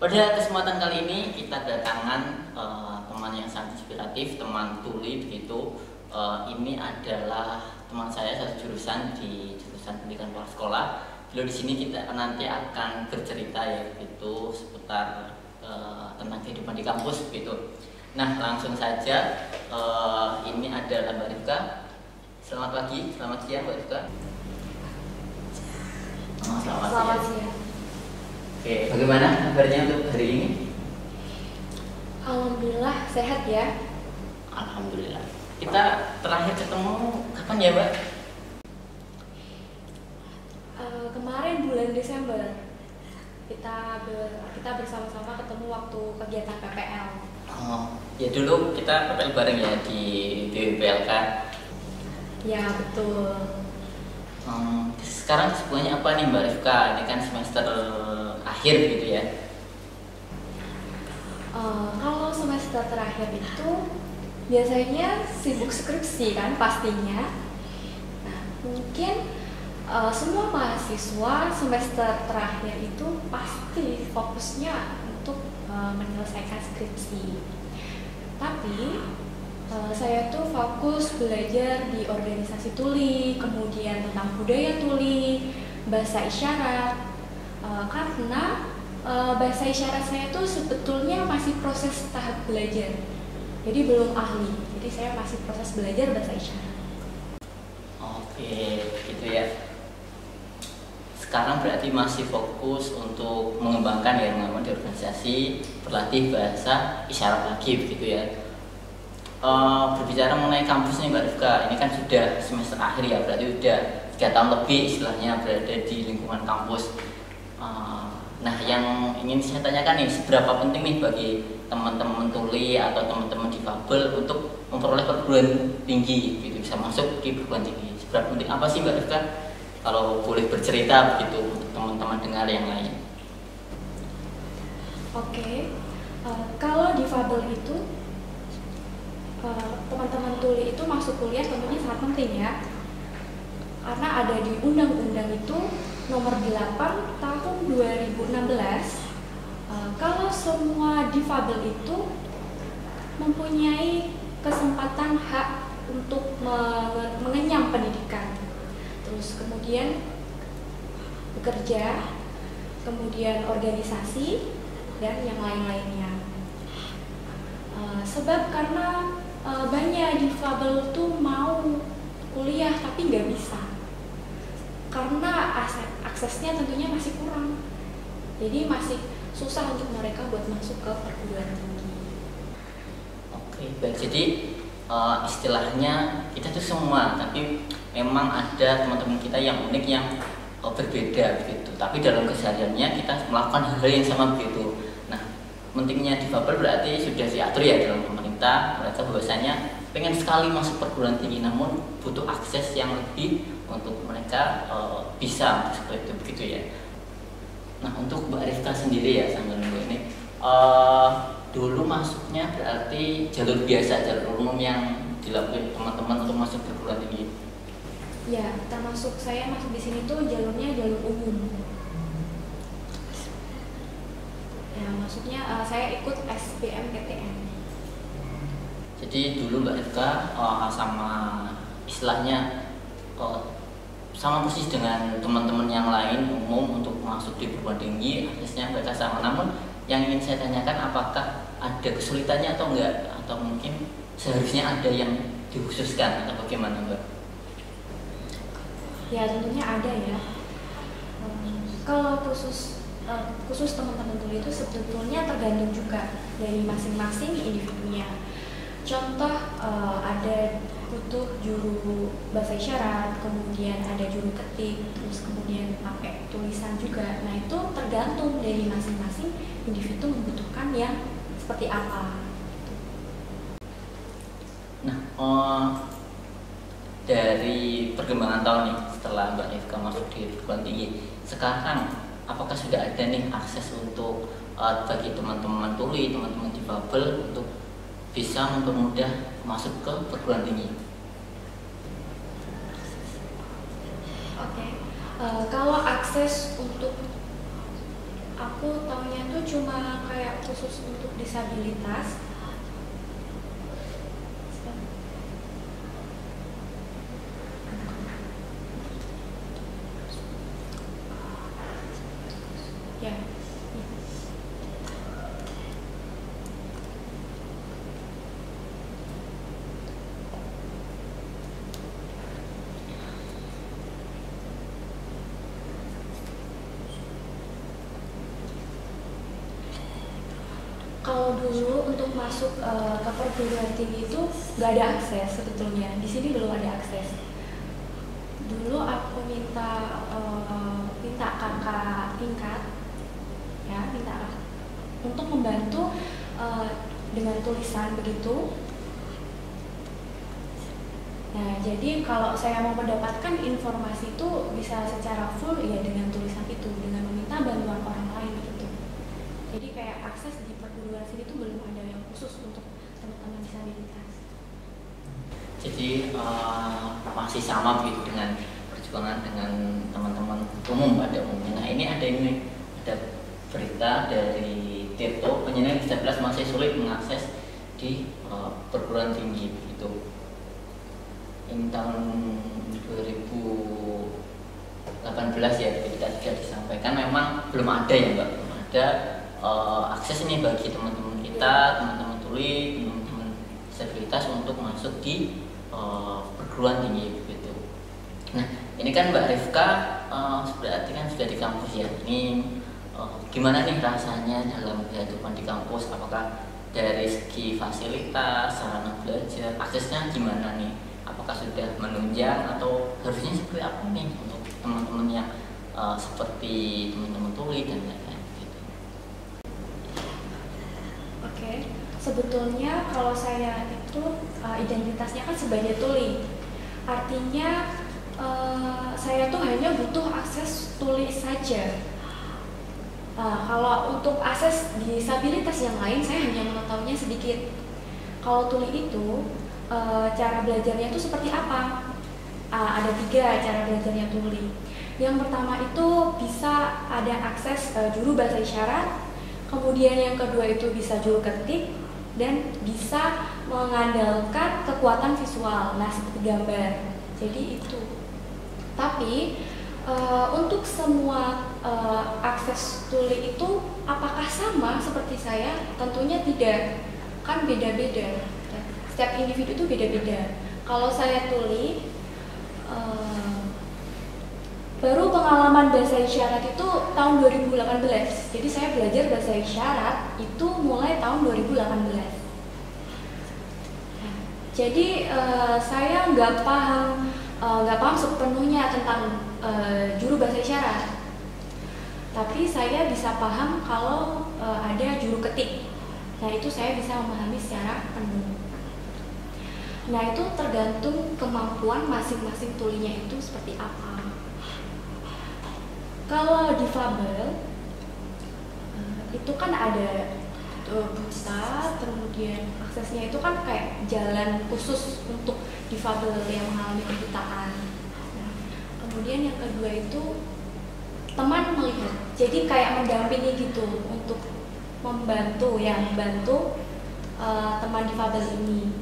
Pada kesempatan kali ini kita kedatangan teman yang sangat inspiratif, teman tuli begitu. Ini adalah teman saya satu jurusan di jurusan pendidikan prasekolah. Beliau di sini kita nanti akan bercerita ya begitu seputar tentang kehidupan di kampus begitu. Nah langsung saja ini adalah Mbak Rifka. Selamat pagi, selamat siang Mbak Rifka. Selamat siang. Oke, bagaimana kabarnya untuk hari ini? Alhamdulillah sehat ya. Alhamdulillah. Kita terakhir ketemu kapan ya, Mbak? Kemarin bulan Desember kita bersama-sama ketemu waktu kegiatan PPL. Oh, ya dulu kita PPL bareng ya di BWPLK. Ya betul. Sekarang kesibukannya apa nih Mbak Rifka? Ini kan semester akhir gitu ya. Kalau semester terakhir itu biasanya sibuk skripsi kan pastinya. Nah, mungkin semua mahasiswa semester terakhir itu pasti fokusnya untuk menyelesaikan skripsi. Tapi saya tuh fokus belajar di organisasi tuli, kemudian tentang budaya tuli, bahasa isyarat, karena bahasa isyarat saya tuh sebetulnya masih proses tahap belajar, jadi belum ahli, jadi saya masih proses belajar bahasa isyarat. Oke, gitu ya. Sekarang berarti masih fokus untuk mengembangkan ya, mengembangkan di organisasi, berlatih bahasa isyarat lagi begitu ya. Berbicara mengenai kampus nih Mbak Rifka, ini kan sudah semester akhir ya, berarti udah 3 tahun lebih istilahnya berada di lingkungan kampus. Nah yang ingin saya tanyakan nih, seberapa penting nih bagi teman-teman tuli atau teman-teman difabel untuk memperoleh perguruan tinggi, gitu, bisa masuk di perguruan tinggi. Seberapa penting apa sih Mbak Rifka? Kalau boleh bercerita begitu untuk teman-teman dengar yang lain. Oke, kalau difabel itu teman-teman tuli itu masuk kuliah tentunya sangat penting ya, karena ada di undang-undang itu nomor 8 tahun 2016, kalau semua difabel itu mempunyai kesempatan hak untuk mengenyam pendidikan, terus kemudian bekerja, kemudian organisasi dan yang lain-lainnya. Sebab karena banyak difabel tuh mau kuliah tapi nggak bisa karena aksesnya tentunya masih kurang, jadi masih susah untuk mereka buat masuk ke perguruan tinggi. Oke, baik. Jadi istilahnya kita tuh semua, tapi memang ada teman-teman kita yang unik yang berbeda begitu. Tapi dalam kesehariannya kita melakukan hal-hal yang sama begitu. Nah, pentingnya difabel berarti sudah diatur ya dalam pemerintah. Mereka bahwasanya pengen sekali masuk perguruan tinggi, namun butuh akses yang lebih untuk mereka bisa seperti itu begitu ya. Nah untuk Mbak Rifka sendiri ya sambil nunggu ini, dulu masuknya berarti jalur biasa, jalur umum yang dilalui teman-teman untuk masuk perguruan tinggi. Ya, termasuk saya masuk di sini tuh jalurnya jalur umum. Ya, maksudnya saya ikut SBMPTN. Jadi dulu Mbak Rifka sama istilahnya sama persis dengan teman-teman yang lain umum untuk masuk di perguruan tinggi, aksesnya mereka sama. Namun yang ingin saya tanyakan, apakah ada kesulitannya atau enggak, atau mungkin seharusnya ada yang dikhususkan atau bagaimana Mbak? Ya tentunya ada ya. Kalau khusus teman-teman tuli itu sebetulnya tergantung juga dari masing-masing individunya. Contoh ada butuh juru bahasa isyarat, kemudian ada juru ketik, terus kemudian pakai tulisan juga. Nah itu tergantung dari masing-masing individu membutuhkan yang seperti apa. Nah, dari perkembangan tahun nih setelah Mbak Rifka masuk di perguruan tinggi, sekarang apakah sudah ada nih akses untuk bagi teman-teman tuli, teman-teman difabel untuk bisa mempermudah masuk ke perguruan tinggi? Oke, kalau akses untuk Aku taunya tuh cuma kayak khusus untuk disabilitas. Ya. Kalau dulu untuk masuk ke perguruan tinggi itu nggak ada akses sebetulnya. Di sini belum ada akses. Dulu aku minta kakak tingkat, ya minta untuk membantu dengan tulisan begitu. Nah, jadi kalau saya mau mendapatkan informasi itu bisa secara full ya dengan tulisan itu, dengan meminta bantuan orang lain gitu. Jadi kayak akses di perguruan sini itu belum ada yang khusus untuk teman-teman disabilitas. Jadi masih sama begitu dengan perjuangan dengan teman-teman umum pada umumnya. Nah ini ada berita dari Tirto, penyandang disabilitas masih sulit mengakses di perguruan tinggi begitu. Ini tahun 2018 ya, kita sudah disampaikan memang belum ada ya Mbak, belum ada akses ini bagi teman-teman kita, teman-teman tuli, teman-teman disabilitas untuk masuk di perguruan tinggi begitu. Nah ini kan Mbak Rifka berarti kan sudah di kampus ya. Ini gimana nih rasanya dalam kehidupan di kampus? Apakah dari segi fasilitas, sarana belajar, aksesnya gimana nih? Apakah sudah menunjang atau harusnya seperti apa nih untuk teman-teman yang seperti teman-teman tuli dan lain-lain gitu? Oke, sebetulnya kalau saya itu identitasnya kan sebagai tuli. Artinya saya tuh hanya butuh akses tuli saja. Kalau untuk akses disabilitas yang lain saya hanya mengetahuinya sedikit. Kalau tuli itu cara belajarnya itu seperti apa? Ada 3 cara belajarnya tuli. Yang pertama itu bisa ada akses juru bahasa isyarat, kemudian yang kedua itu bisa juru ketik, dan bisa mengandalkan kekuatan visual, nah seperti gambar. Jadi itu. Tapi untuk semua akses tuli itu apakah sama seperti saya? Tentunya tidak, kan beda-beda. Setiap individu itu beda-beda. Kalau saya tuli, baru pengalaman bahasa isyarat itu tahun 2018. Jadi saya belajar bahasa isyarat itu mulai tahun 2018. Jadi saya nggak paham sepenuhnya tentang juru bahasa isyarat. Tapi saya bisa paham kalau ada juru ketik. Nah itu saya bisa memahami secara penuh. Nah itu tergantung kemampuan masing-masing tulinya itu seperti apa. Kalau difabel itu kan ada buta, kemudian aksesnya itu kan kayak jalan khusus untuk difabel yang mengalami kebutaan. Nah, kemudian yang kedua itu teman melihat, jadi kayak mendampingi gitu untuk membantu teman difabel ini.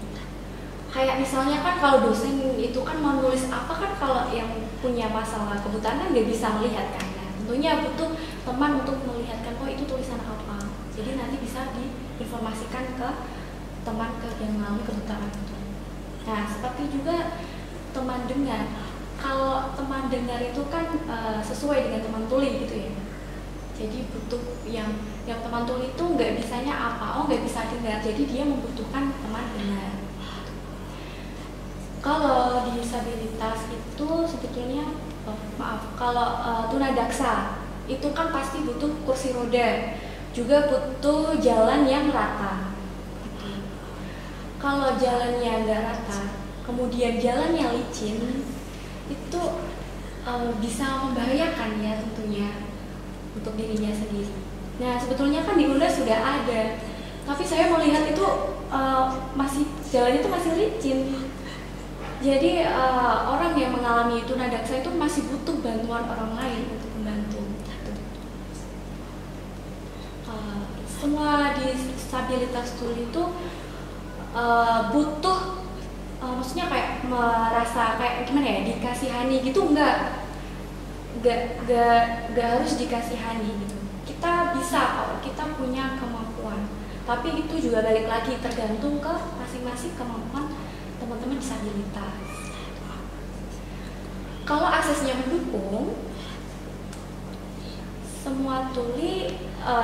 Kayak misalnya kan kalau dosen itu kan mau nulis apa kan, kalau yang punya masalah kebutaan kan nggak bisa melihat kan. Nah, tentunya butuh teman untuk melihatkan itu tulisan apa. Jadi nanti bisa diinformasikan ke teman yang mengalami kebutaan itu. Nah, seperti juga teman dengar. Kalau teman dengar itu kan sesuai dengan teman tuli gitu ya. Jadi butuh yang teman tuli itu nggak bisanya apa, nggak bisa dengar. Jadi dia membutuhkan teman dengar. Kalau disabilitas itu sebetulnya, kalau tunadaksa itu kan pasti butuh kursi roda, juga butuh jalan yang rata. Kalau jalannya nggak rata, kemudian jalannya licin, itu bisa membahayakan ya tentunya untuk dirinya sendiri. Nah sebetulnya kan di UNDAS sudah ada, tapi saya melihat itu jalannya itu masih licin. Jadi orang yang mengalami tunadaksa itu masih butuh bantuan orang lain untuk membantu. semua disabilitas tuli itu butuh, maksudnya kayak merasa kayak gimana ya, dikasihani gitu, nggak harus dikasihani gitu. Kita bisa kalau kita punya kemampuan, tapi itu juga balik lagi tergantung ke masing-masing kemampuan teman-teman disabilitas. Kalau aksesnya mendukung, semua tuli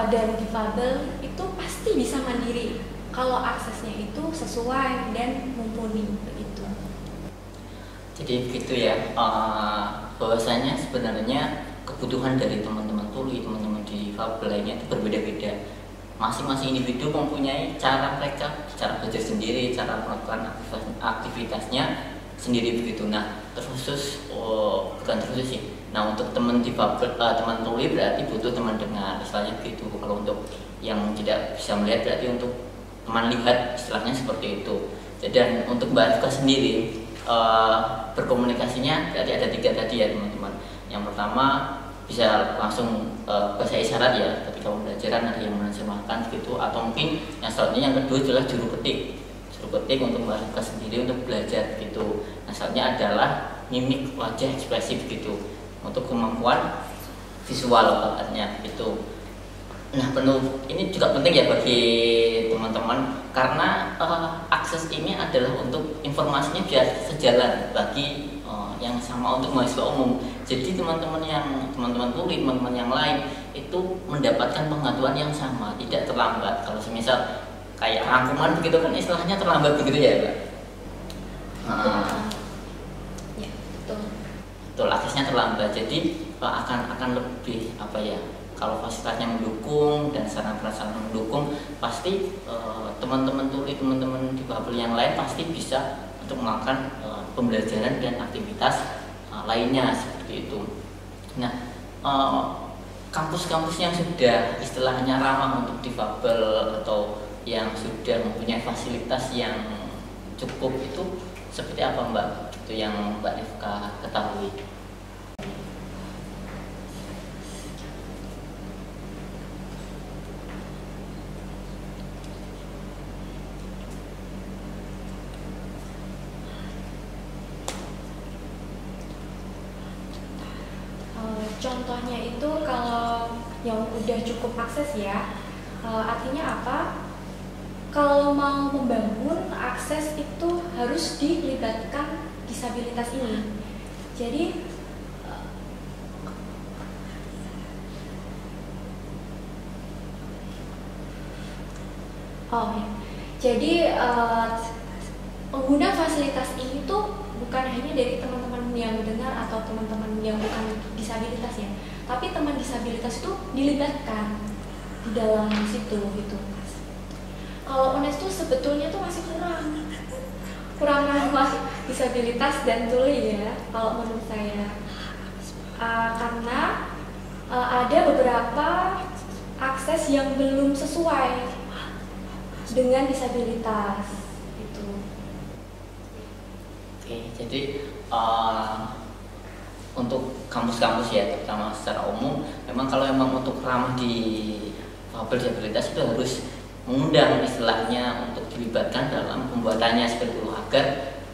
dan difabel itu pasti bisa mandiri kalau aksesnya itu sesuai dan mumpuni begitu. Jadi begitu ya, bahwasanya sebenarnya kebutuhan dari teman-teman tuli, teman-teman difabel lainnya itu berbeda-beda. Masing-masing individu mempunyai cara mereka, cara belajar sendiri, cara melakukan aktivitasnya sendiri begitu. Nah, bukan terkhusus sih. Nah, untuk teman difabel, teman tuli berarti butuh teman dengar, istilahnya begitu. Kalau untuk yang tidak bisa melihat berarti untuk teman lihat, istilahnya seperti itu. Dan untuk Mbak Rifka sendiri, berkomunikasinya berarti ada 3 tadi ya teman-teman. Yang pertama bisa langsung bahasa isyarat ya, ketika pembelajaran ada yang menerjemahkan gitu, atau mungkin yang selanjutnya yang kedua adalah juru ketik untuk Mbak Rifka sendiri untuk belajar gitu. Nah, selanjutnya adalah mimik wajah ekspresif gitu untuk kemampuan visual katanya gitu. Nah, ini juga penting ya bagi teman-teman karena akses ini adalah untuk informasinya biar sejalan bagi yang sama untuk mahasiswa umum. Jadi teman-teman tuli, teman-teman yang lain itu mendapatkan pengetahuan yang sama, tidak terlambat. Kalau semisal kayak rangkuman begitu kan istilahnya terlambat begitu ya, Mbak? Ya, betul. Betul, aksesnya terlambat. Jadi akan lebih apa ya? Kalau fasilitasnya mendukung dan sarana-prasarana mendukung, pasti teman-teman tuli, teman-teman difabel yang lain pasti bisa untuk melakukan pembelajaran dan aktivitas lainnya seperti itu. Nah, kampus-kampus yang sudah istilahnya ramah untuk difabel atau yang sudah mempunyai fasilitas yang cukup itu seperti apa, Mbak? Itu yang Mbak Rifka ketahui. Contohnya itu kalau yang udah cukup akses ya, artinya apa? Kalau mau membangun akses itu harus dilibatkan disabilitas ini. Jadi pengguna fasilitas ini tuh bukan hanya dari teman-teman yang mendengar atau teman-teman yang bukan disabilitas ya, tapi teman disabilitas itu dilibatkan di dalam situ gitu. Kalau UNES tuh sebetulnya tuh masih kurang ramah disabilitas dan tuli ya, kalau menurut saya, karena ada beberapa akses yang belum sesuai dengan disabilitas. Oke, jadi untuk kampus-kampus ya, terutama secara umum, memang kalau memang untuk ramah di difabel disabilitas itu harus mengundang istilahnya untuk dilibatkan dalam pembuatannya seperti itu agar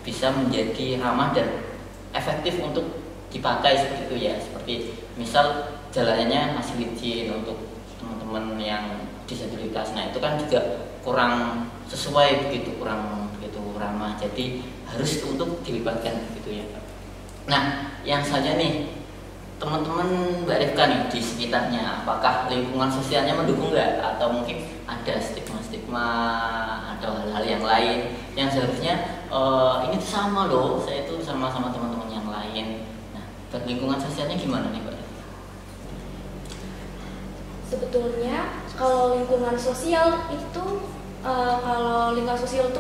bisa menjadi ramah dan efektif untuk dipakai seperti itu ya. Seperti misal jalannya masih licin untuk teman-teman yang disabilitas, nah itu kan juga kurang sesuai begitu, kurang begitu ramah. Jadi harus untuk dilibatkan gitu ya. Nah, yang saja nih teman-teman Mbak Rifka nih di sekitarnya, apakah lingkungan sosialnya mendukung nggak? Atau mungkin ada stigma-stigma atau hal-hal yang lain yang seharusnya ini tuh sama loh, saya itu sama-sama teman-teman yang lain. Nah, buat lingkungan sosialnya gimana nih Mbak Rifka? Sebetulnya kalau lingkungan sosial itu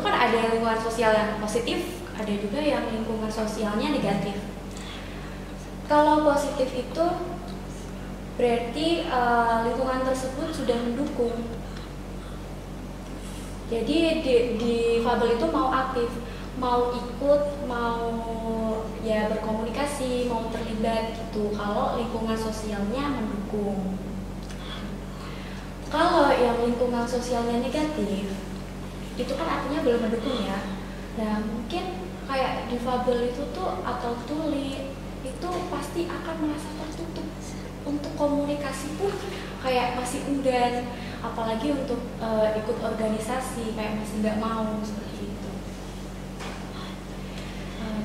kan ada lingkungan sosial yang positif, ada juga yang lingkungan sosialnya negatif. Kalau positif itu berarti lingkungan tersebut sudah mendukung. Jadi difabel itu mau aktif, mau ikut, mau ya berkomunikasi, mau terlibat gitu. Kalau lingkungan sosialnya mendukung. Kalau yang lingkungan sosialnya negatif, itu kan artinya belum mendukung ya. Nah mungkin kayak difabel itu tuh atau tuli itu pasti akan merasa tertutup untuk komunikasi pun kayak masih enggan, apalagi untuk ikut organisasi kayak masih nggak mau seperti itu.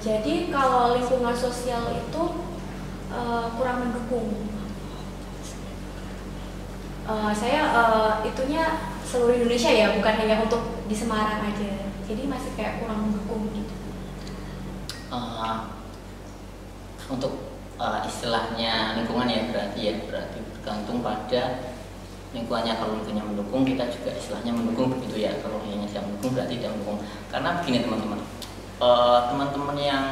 Jadi kalau lingkungan sosial itu kurang mendukung. Saya itunya seluruh Indonesia ya, bukan hanya untuk di Semarang aja. Jadi masih kayak kurang mendukung gitu. Untuk istilahnya lingkungan ya berarti bergantung pada lingkungannya. Kalau lingkungannya mendukung, kita juga istilahnya mendukung begitu ya. Kalau hanya tidak mendukung berarti tidak mendukung. Karena begini teman-teman, teman-teman yang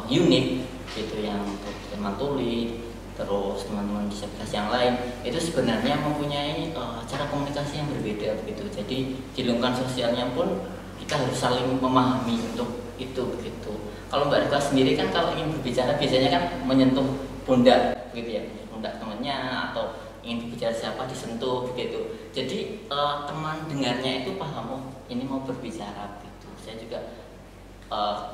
unik gitu, yang teman tuli, terus teman-teman disabilitas yang lain itu sebenarnya mempunyai cara komunikasi yang berbeda begitu. Jadi di lingkungan sosialnya pun kita harus saling memahami untuk itu begitu. Kalau Mbak Rika sendiri kan kalau ingin berbicara biasanya kan menyentuh pundak begitu ya, pundak temannya, atau ingin berbicara siapa disentuh begitu. Jadi teman dengarnya itu paham, oh ini mau berbicara begitu. Saya juga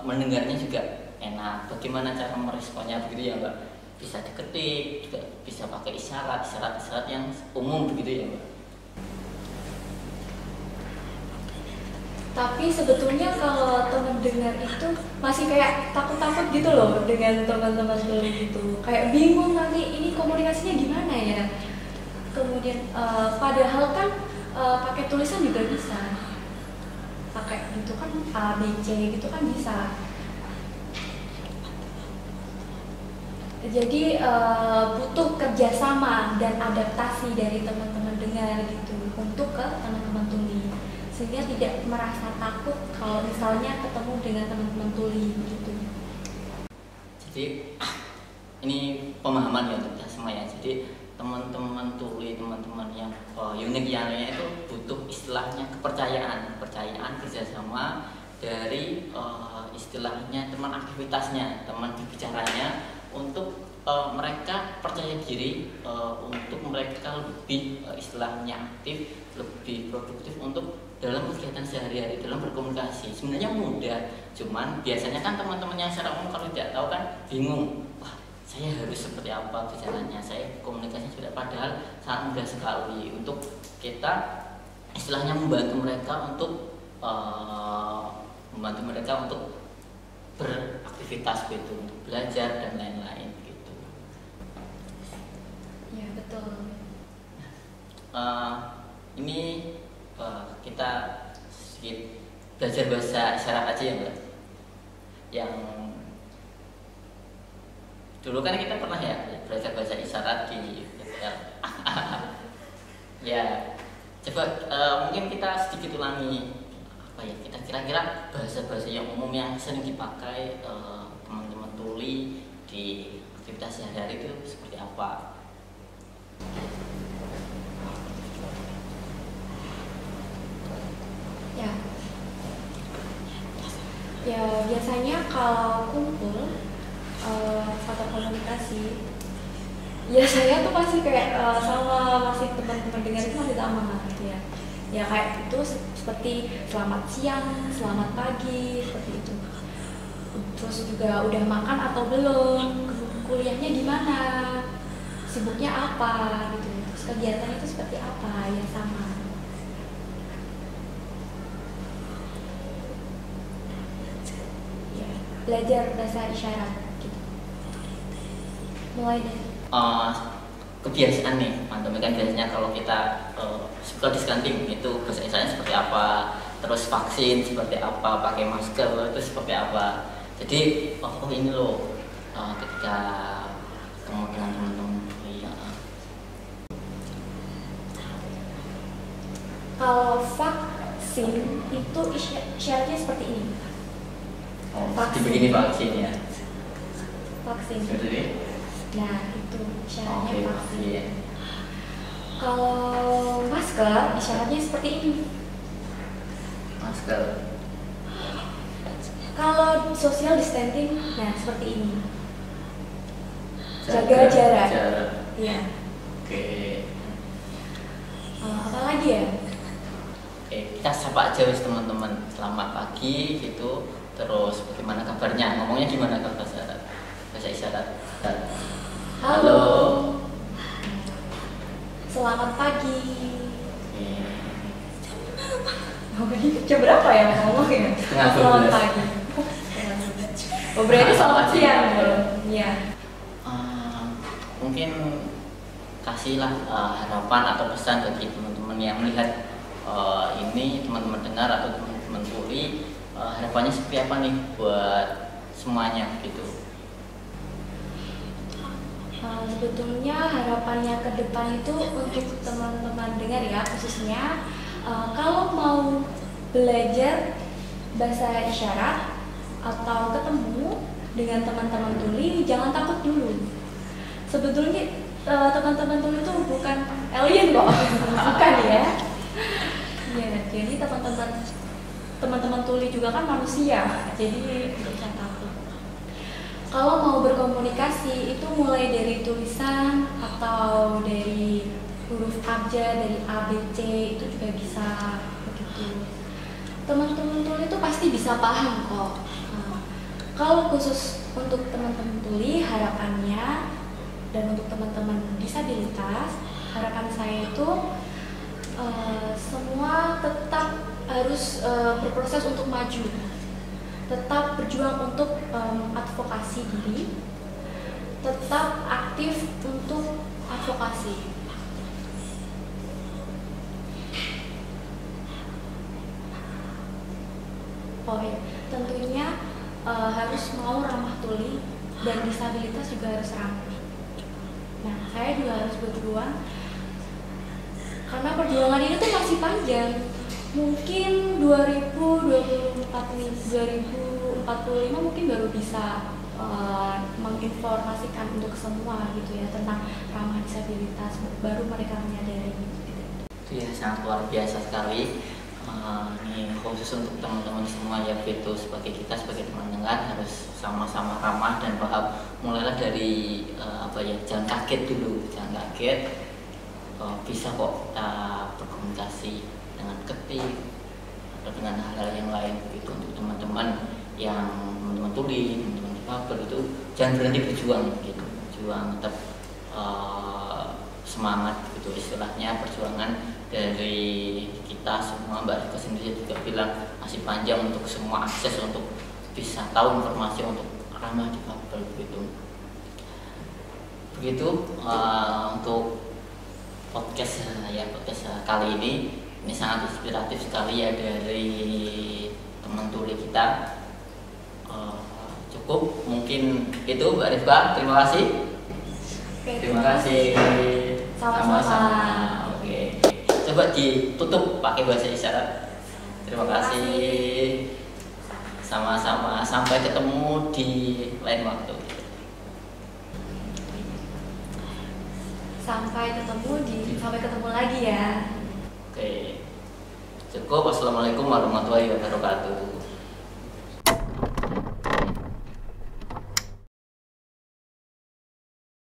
mendengarnya juga enak. Bagaimana cara meresponnya begitu ya Mbak? Bisa diketik, juga bisa pakai isyarat yang umum begitu ya Mbak. Tapi sebetulnya kalau teman dengar itu masih kayak takut-takut gitu loh dengan teman-teman tuli gitu. Kayak bingung nanti ini komunikasinya gimana ya. Kemudian padahal kan pakai tulisan juga bisa. Pakai gitu kan A, B, C gitu kan bisa. Jadi butuh kerjasama dan adaptasi dari teman-teman dengar gitu untuk ke teman-teman tuli, sehingga tidak merasa takut kalau misalnya ketemu dengan teman-teman tuli gitu. Jadi ini pemahaman ya untuk kita semua ya. Jadi teman-teman tuli, teman-teman yang unik yang lainnya itu butuh istilahnya kepercayaan kerjasama dari istilahnya teman aktivitasnya, teman berbicaranya, untuk mereka percaya diri, untuk mereka lebih istilahnya aktif, lebih produktif untuk dalam kegiatan sehari-hari, dalam berkomunikasi. Sebenarnya mudah, cuman biasanya kan teman-teman yang secara umum kalau tidak tahu kan bingung, wah saya harus seperti apa bicaranya, saya komunikasinya sudah, padahal sangat mudah sekali untuk kita istilahnya membantu mereka untuk beraktivitas gitu, untuk belajar dan lain-lain gitu. Ya betul. Ini kita sedikit belajar bahasa isyarat aja ya Mbak. Yang dulu kan kita pernah ya belajar bahasa isyarat di ya, coba mungkin kita sedikit ulangi apa ya, kita kira-kira bahasa-bahasa yang umum yang sering dipakai teman-teman tuli di aktivitas sehari-hari itu seperti apa? Ya biasanya kalau kumpul atau komunikasi, ya saya tuh masih kayak sama masih teman-teman dengar itu masih sama gitu ya. Ya kayak itu seperti selamat siang, selamat pagi, seperti itu. Terus juga udah makan atau belum, kuliahnya gimana, sibuknya apa gitu. Terus kegiatannya itu seperti apa, ya sama. Ya, belajar bahasa isyarat gitu. Mulai dari kebiasaan nih, teman-teman kan biasanya kalau kita suka diskanting itu bahasa isyaratnya seperti apa, terus vaksin seperti apa, pakai masker itu seperti apa. Jadi oh ini loh ketika ketemu dengan teman-teman ya. Kalau vaksin itu isyaratnya seperti ini. Oh, dibegini vaksin ya. Vaksin. Seperti Nah itu isyaratnya vaksin. vaksin. Kalau masker isyaratnya seperti ini. Masker. Kalau social distancing, nah seperti ini. Jaga jarak. Jarak. Iya. Oke. pagi ya. Oke, kita sapa aja wis teman-teman. Selamat pagi gitu. Terus bagaimana kabarnya? Ngomongnya gimana kalau bahasa isyarat? Halo. Selamat pagi. Jam berapa ya ngomongnya? Selamat pagi. Oh berarti selamat siang belum? Iya. Mungkin kasihlah harapan atau pesan bagi teman-teman yang melihat ini, teman-teman dengar atau teman-teman tuli, harapannya seperti apa nih buat semuanya gitu. Sebetulnya harapannya ke depan itu untuk teman-teman dengar ya, khususnya kalau mau belajar bahasa isyarat atau ketemu dengan teman-teman tuli, jangan takut dulu. Sebetulnya teman-teman tuli itu bukan alien kok, bukan ya. Ya, jadi teman-teman tuli juga kan manusia, jadi nggak usah takut. Kalau mau berkomunikasi itu mulai dari tulisan atau dari huruf abjad, dari A, B, C itu juga bisa begitu. Teman-teman tuli itu pasti bisa paham kok. Kalau khusus untuk teman-teman tuli, harapannya dan untuk teman-teman disabilitas, harapan saya itu semua tetap harus berproses untuk maju, tetap berjuang untuk advokasi diri, tetap aktif untuk advokasi. Oh ya, tentunya harus mau ramah tuli dan disabilitas juga harus ramah. Nah, saya juga harus berjuang karena perjuangan ini tuh masih panjang. Mungkin 2045 mungkin baru bisa menginformasikan untuk semua gitu ya tentang ramah disabilitas, baru mereka menyadari gitu. Itu ya sangat luar biasa sekali. Ini khusus untuk teman-teman semua ya gitu, sebagai kita sebagai teman dengar harus sama-sama ramah dan paham. Mulailah dari jangan kaget dulu, jangan kaget. Bisa kok kita berkomunikasi dengan ketik atau dengan hal-hal yang lain gitu. Untuk teman-teman yang teman-teman tuli, teman-teman difabel itu jangan berhenti berjuang gitu, berjuang tetap semangat gitu, istilahnya perjuangan dari kita semua. Mbak Rika sendiri juga bilang masih panjang untuk semua akses untuk bisa tahu informasi untuk ramah difabel begitu untuk podcast kali ini sangat inspiratif sekali ya dari teman tuli kita. Cukup mungkin itu Mbak Rifka, terima kasih. Oke, Terima kasih. Sama-sama. Oke. Coba ditutup pakai bahasa isyarat. Terima kasih. Sama-sama. Sampai ketemu di lain waktu. Sampai ketemu lagi ya. Oke. Cukup. Wassalamualaikum warahmatullahi wabarakatuh.